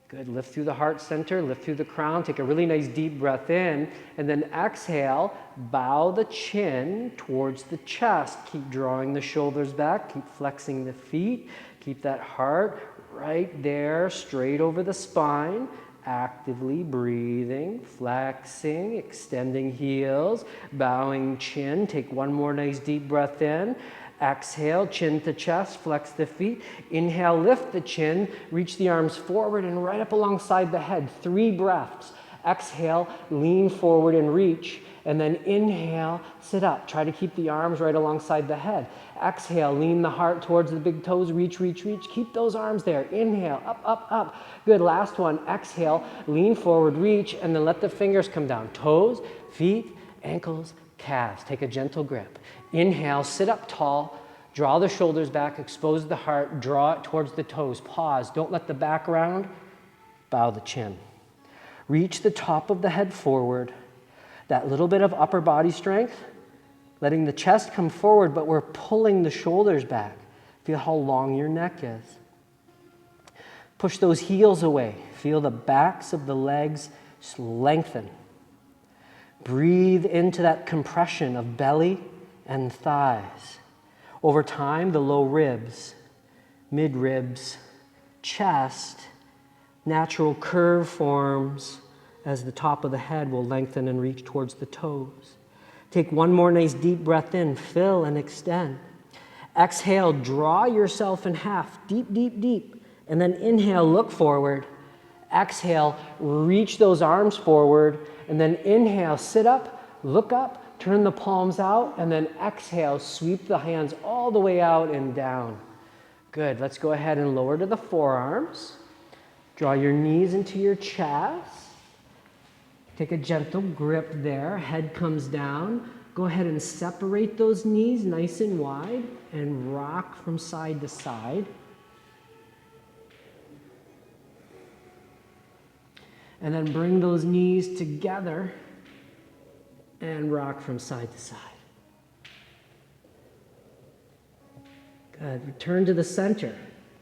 Good. Lift through the heart center, lift through the crown. Take a really nice deep breath in, and then exhale. Bow the chin towards the chest. Keep drawing the shoulders back. Keep flexing the feet. Keep that heart right there, straight over the spine. Actively breathing, flexing, extending heels, bowing chin. Take one more nice deep breath in. Exhale, chin to chest, flex the feet. Inhale, lift the chin, reach the arms forward and right up alongside the head. 3 breaths. Exhale, lean forward and reach. And then inhale, sit up. Try to keep the arms right alongside the head. Exhale, lean the heart towards the big toes. Reach, reach, reach. Keep those arms there. Inhale, up, up, up. Good, last one. Exhale, lean forward, reach, and then let the fingers come down. Toes, feet, ankles, calves. Take a gentle grip. Inhale, sit up tall. Draw the shoulders back, expose the heart, draw it towards the toes. Pause. Don't let the back round. Bow the chin. Reach the top of the head forward. That little bit of upper body strength, letting the chest come forward, but we're pulling the shoulders back. Feel how long your neck is. Push those heels away. Feel the backs of the legs lengthen. Breathe into that compression of belly and thighs. Over time, the low ribs, mid ribs, chest, natural curve forms as the top of the head will lengthen and reach towards the toes. Take one more nice deep breath in, fill and extend. Exhale, draw yourself in half, deep, deep, deep. And then inhale, look forward. Exhale, reach those arms forward. And then inhale, sit up, look up, turn the palms out. And then exhale, sweep the hands all the way out and down. Good, let's go ahead and lower to the forearms. Draw your knees into your chest. Take a gentle grip there, head comes down. Go ahead and separate those knees nice and wide and rock from side to side. And then bring those knees together and rock from side to side. Good, return to the center.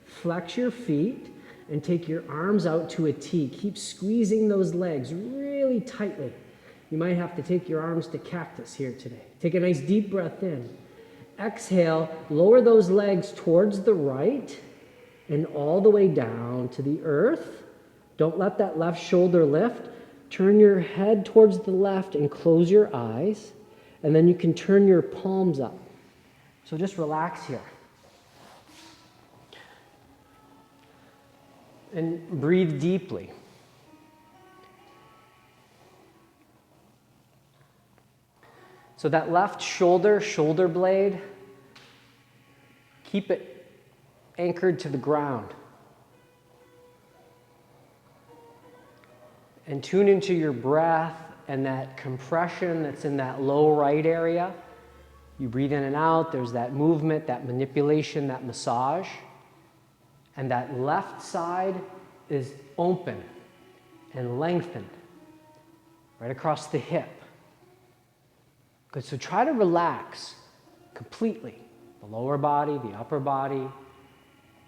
Flex your feet and take your arms out to a T. Keep squeezing those legs really tightly. You might have to take your arms to cactus here today. Take a nice deep breath in. Exhale, lower those legs towards the right and all the way down to the earth. Don't let that left shoulder lift. Turn your head towards the left and close your eyes. And then you can turn your palms up. So just relax here. And breathe deeply. So that left shoulder blade, keep it anchored to the ground. And tune into your breath and that compression that's in that low right area. You breathe in and out, there's that movement, that manipulation, that massage. And that left side is open and lengthened right across the hip. Good, so try to relax completely. The lower body, the upper body.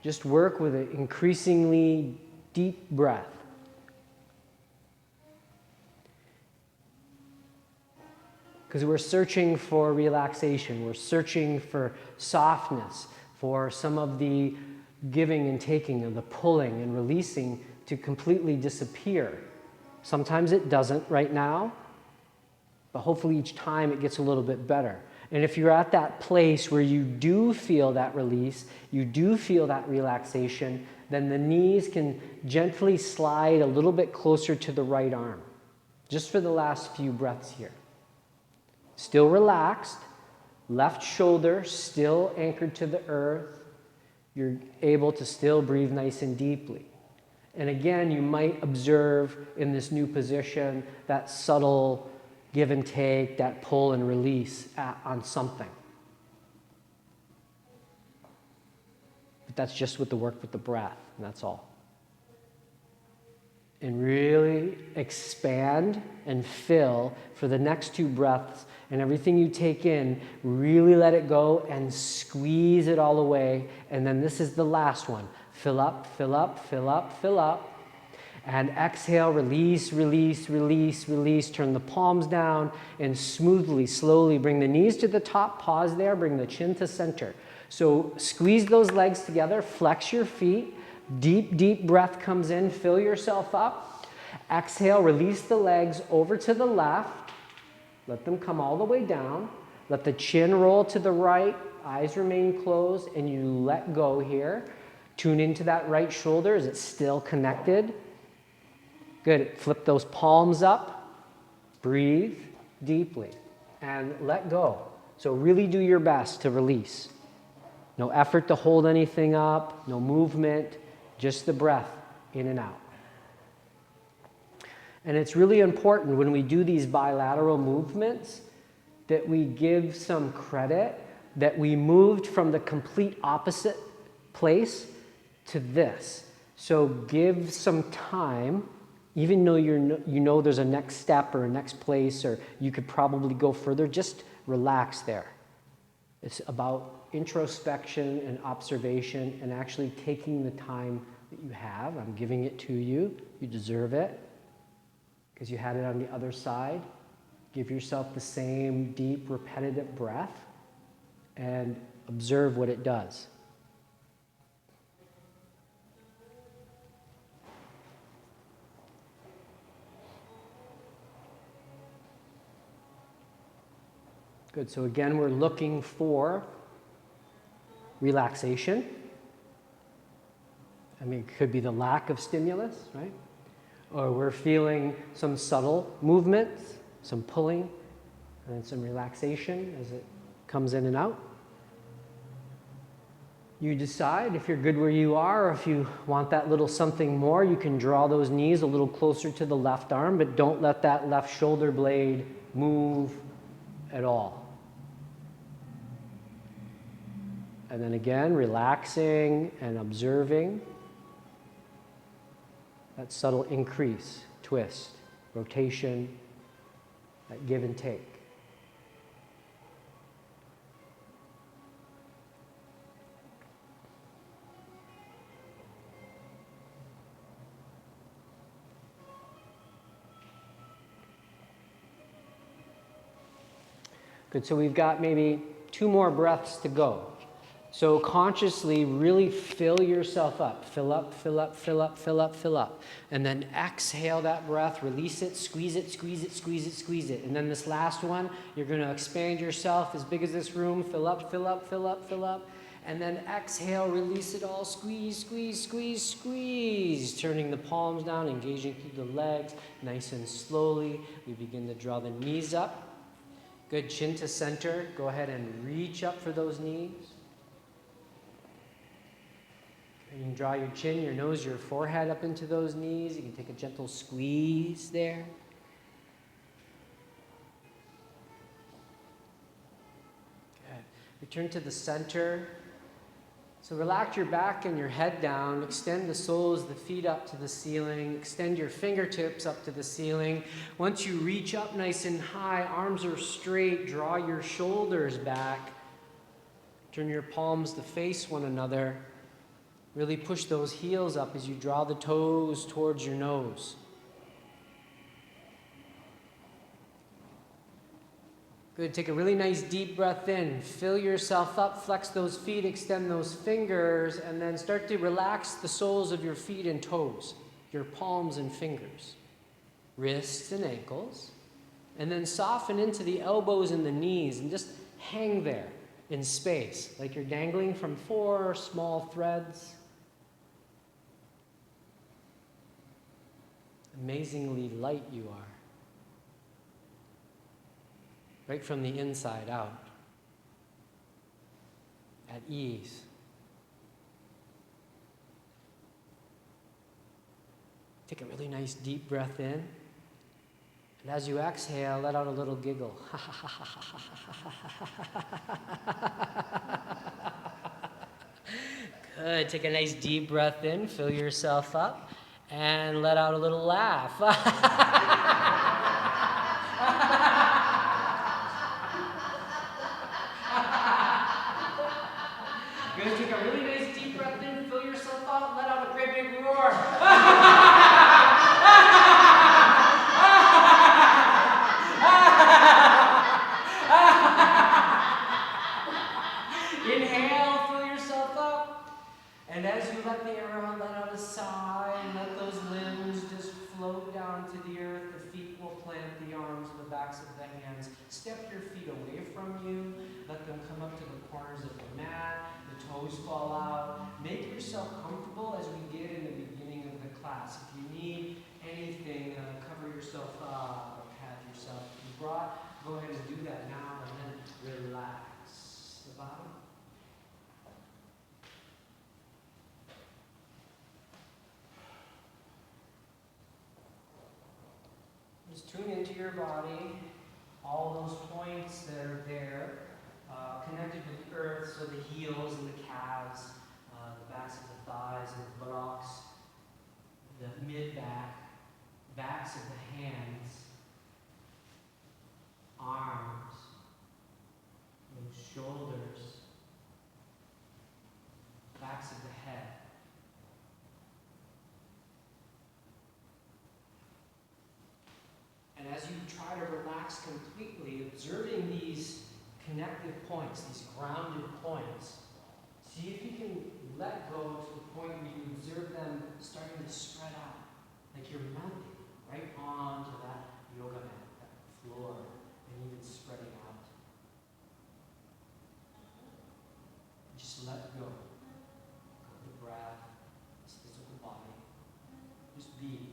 Just work with an increasingly deep breath. Because we're searching for relaxation. We're searching for softness, for some of the giving and taking of the pulling and releasing to completely disappear. Sometimes it doesn't right now, but hopefully each time it gets a little bit better. And if you're at that place where you do feel that release, you do feel that relaxation, then the knees can gently slide a little bit closer to the right arm, just for the last few breaths here. Still relaxed, left shoulder still anchored to the earth. You're able to still breathe nice and deeply. And again, you might observe in this new position that subtle give and take, that pull and release on something. But that's just with the work with the breath, and that's all. And really expand and fill for the next 2 breaths, and everything you take in, really let it go and squeeze it all away. And then this is the last one. Fill up, fill up, fill up, fill up. And exhale, release, release, release, release. Turn the palms down and smoothly, slowly bring the knees to the top. Pause there, bring the chin to center. So squeeze those legs together, flex your feet, Deep, deep breath comes in, fill yourself up. Exhale, release the legs over to the left. Let them come all the way down. Let the chin roll to the right, eyes remain closed, and you let go here. Tune into that right shoulder. Is it still connected? Good. Flip those palms up. Breathe deeply and let go. So really do your best to release. No effort to hold anything up, no movement, just the breath in and out. And it's really important when we do these bilateral movements that we give some credit that we moved from the complete opposite place to this. So give some time, even though you know there's a next step or a next place, or you could probably go further, just relax there. It's about introspection and observation and actually taking the time that you have. I'm giving it to you. You deserve it because you had it on the other side. Give yourself the same deep, repetitive breath and observe what it does. Good. So again, we're looking for relaxation. I mean, it could be the lack of stimulus, right? Or we're feeling some subtle movements, some pulling, and then some relaxation as it comes in and out. You decide if you're good where you are, or if you want that little something more, you can draw those knees a little closer to the left arm, but don't let that left shoulder blade move at all. And then again, relaxing and observing that subtle increase, twist, rotation, that give and take. Good, so we've got maybe 2 more breaths to go. So consciously really fill yourself up. Fill up, fill up, fill up, fill up, fill up. And then exhale that breath, release it, squeeze it, squeeze it, squeeze it, squeeze it. And then this last one, you're going to expand yourself as big as this room. Fill up, fill up, fill up, fill up. And then exhale, release it all. Squeeze, squeeze, squeeze, squeeze. Turning the palms down, engaging through the legs. Nice and slowly, we begin to draw the knees up. Good, chin to center. Go ahead and reach up for those knees. You can draw your chin, your nose, your forehead up into those knees. You can take a gentle squeeze there. Good. Return to the center. So relax your back and your head down. Extend the soles of the feet up to the ceiling. Extend your fingertips up to the ceiling. Once you reach up nice and high, arms are straight. Draw your shoulders back. Turn your palms to face one another. Really push those heels up as you draw the toes towards your nose. Good. Take a really nice deep breath in. Fill yourself up. Flex those feet. Extend those fingers. And then start to relax the soles of your feet and toes. Your palms and fingers. Wrists and ankles. And then soften into the elbows and the knees. And just hang there in space. Like you're dangling from 4 small threads. Amazingly light you are. Right from the inside out. At ease. Take a really nice deep breath in. And as you exhale, let out a little giggle. Good. Take a nice deep breath in. Fill yourself up. And let out a little laugh. Good. Take a really nice deep breath in. Fill yourself up. Let out a great big roar. Inhale. Fill yourself up. And as you let the air out, let out feet away from you. Let them come up to the corners of the mat. The toes fall out. Make yourself comfortable as we did in the beginning of the class. If you need anything, cover yourself up or pat yourself. If you brought, go ahead and do that now and then relax the bottom. Just tune into your body, all those points that are there, connected with the earth, so the heels and the calves, the backs of the thighs and the buttocks, the mid-back, backs of the hands, arms, those shoulders, backs of the head. And as you try to relax completely, observing these connective points, these grounded points, see if you can let go to the point where you observe them starting to spread out, like you're melting right onto that yoga mat, that floor, and even spreading out. Just let go of the breath, this physical body. Just be.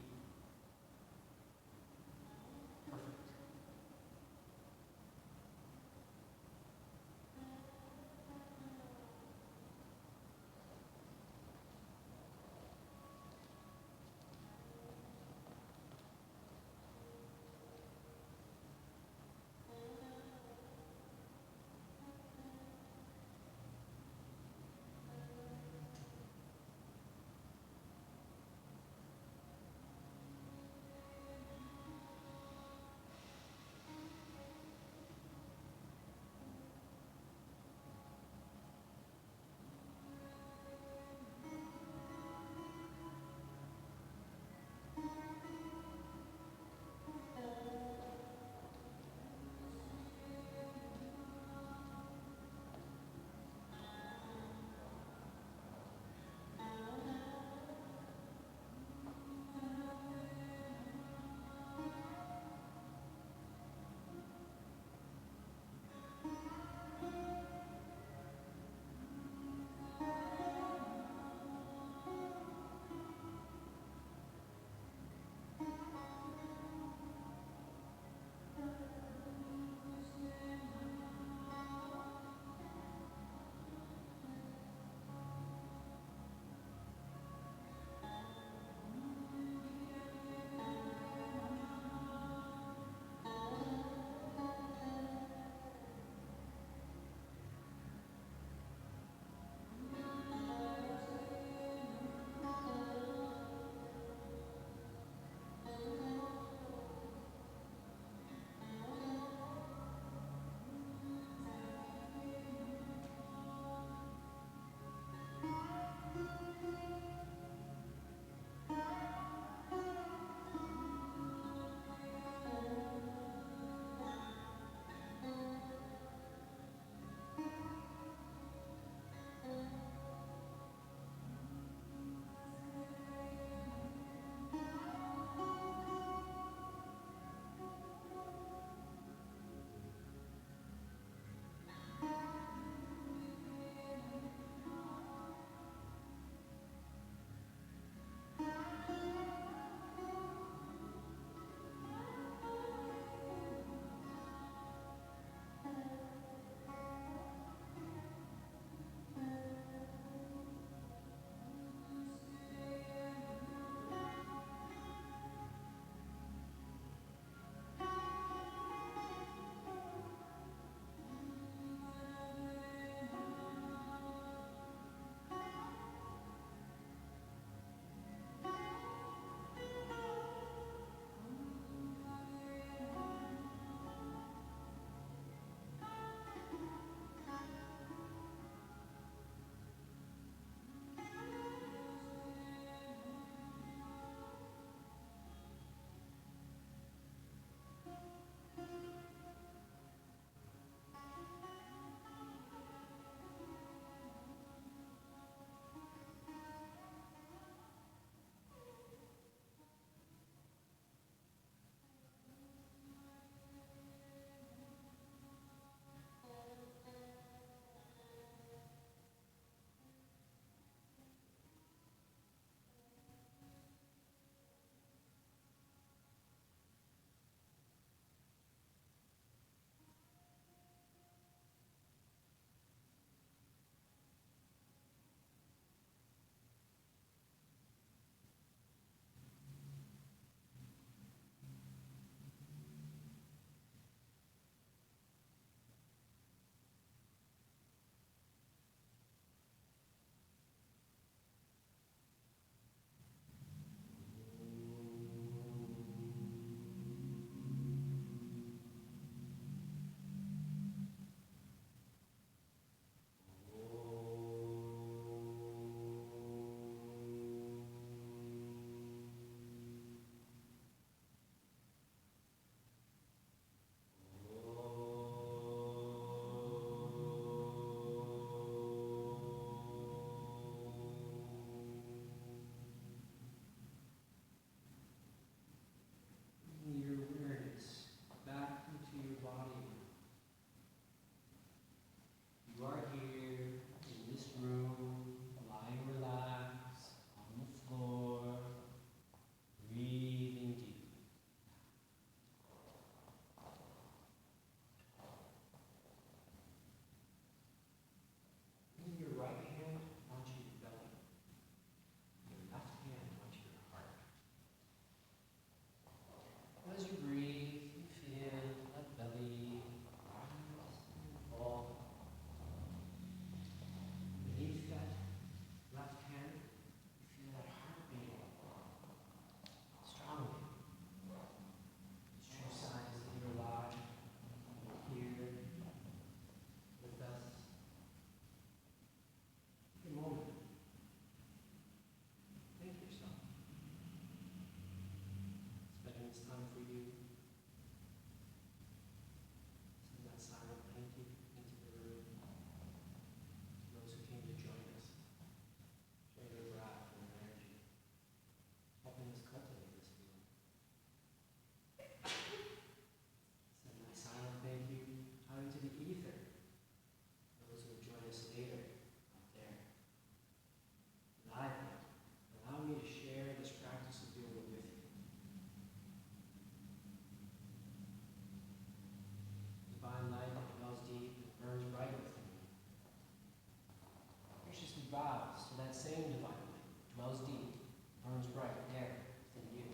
that same divine light dwells deep, burns bright there in you.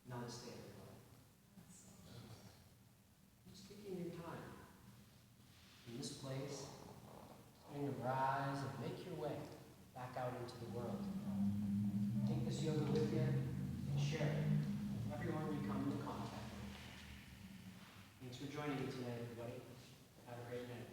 Namaste, everyone. Just taking your time. In this place, starting to rise and make your way back out into the world. Take this yoga with you and share it with everyone you come into contact with. Thanks for joining me today, everybody. Have a great night.